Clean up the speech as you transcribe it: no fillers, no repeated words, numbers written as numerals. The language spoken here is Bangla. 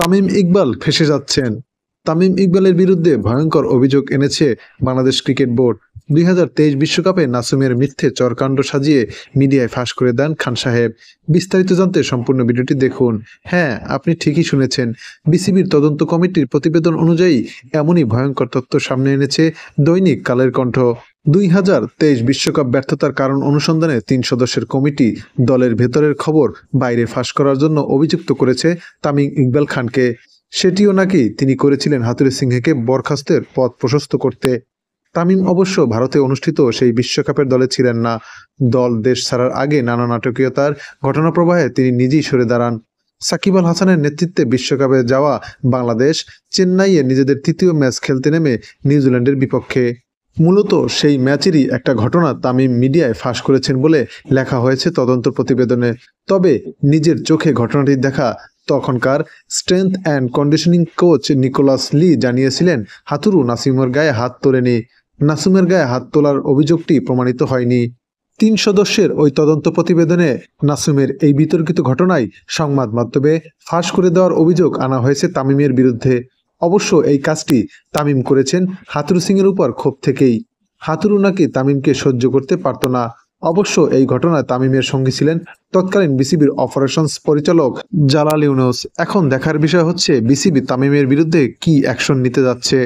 তামিম ইকবাল ফেঁসে যাচ্ছেন। তামিম ইকবালের বিরুদ্ধে ভয়ঙ্কর অভিযোগ এনেছে বাংলাদেশ ক্রিকেট বোর্ড। 2023 বিশ্বকাপে নাসুমের মিথ্যে চরকাণ্ড সাজিয়ে মিডিয়ায় ফাঁস করে দেন খান সাহেব। বিস্তারিত জানতে সম্পূর্ণ ভিডিওটি দেখুন। হ্যাঁ, আপনি ঠিকই শুনেছেন, বিসিবির তদন্ত কমিটির প্রতিবেদন অনুযায়ী এমনই ভয়ঙ্কর তথ্য সামনে এনেছে দৈনিক কালের কণ্ঠ। 2023 বিশ্বকাপ ব্যর্থতার কারণ অনুসন্ধানে 3 সদস্যের কমিটি দলের ভেতরের খবর বাইরে ফাঁস করার জন্য অভিযুক্ত করেছে তামিম ইকবাল খানকে। সেটিও নাকি তিনি করেছিলেন হাথুরু সিংহেকে বরখাস্তের পথ প্রশস্ত করতে। তামিম অবশ্য ভারতে অনুষ্ঠিত সেই বিশ্বকাপের দলে ছিলেন না। দল দেশ ছাড়ার আগে নানা নাটকীয়তার ঘটনাপ্রবাহে তিনি নিজেই সরে দাঁড়ান। সাকিব আল হাসানের নেতৃত্বে বিশ্বকাপে যাওয়া বাংলাদেশ চেন্নাইয়ে নিজেদের তৃতীয় ম্যাচ খেলতে নেমে নিউজিল্যান্ডের বিপক্ষে। মূলত সেই ম্যাচেরই একটা ঘটনা তামিম মিডিয়ায় ফাঁস করেছেন বলে লেখা হয়েছে তদন্ত প্রতিবেদনে। তবে নিজের চোখে ঘটনাটি দেখা তখনকার strength and conditioning coach Nicholas Lee জানিয়েছিলেন, হাথুরু নাসিমের গায়ে হাত তোলেনি। নাসিমের গায়ে হাত তোলার অভিযোগটি প্রমাণিত হয়নি। 3 সদস্যের ওই তদন্ত প্রতিবেদনে নাসিমের এই বিতর্কিত ঘটনায় সংবাদ মাধ্যমে ফাঁস করে দেওয়ার অভিযোগ আনা হয়েছে তামিমের বিরুদ্ধে। অবশ্য এই কাজটি তামিম করেছেন হাথুরু সিংয়ের উপর ক্ষোভ থেকেই। হাথুরু নাকি তামিমকে সহ্য করতে পারত না। অবশ্য এই ঘটনায় তামিমের সঙ্গী ছিলেন তৎকালীন বিসিবির অপারেশনস পরিচালক জালাল ইউনুস। এখন দেখার বিষয় হচ্ছে বিসিবি তামিমের বিরুদ্ধে কি অ্যাকশন নিতে যাচ্ছে।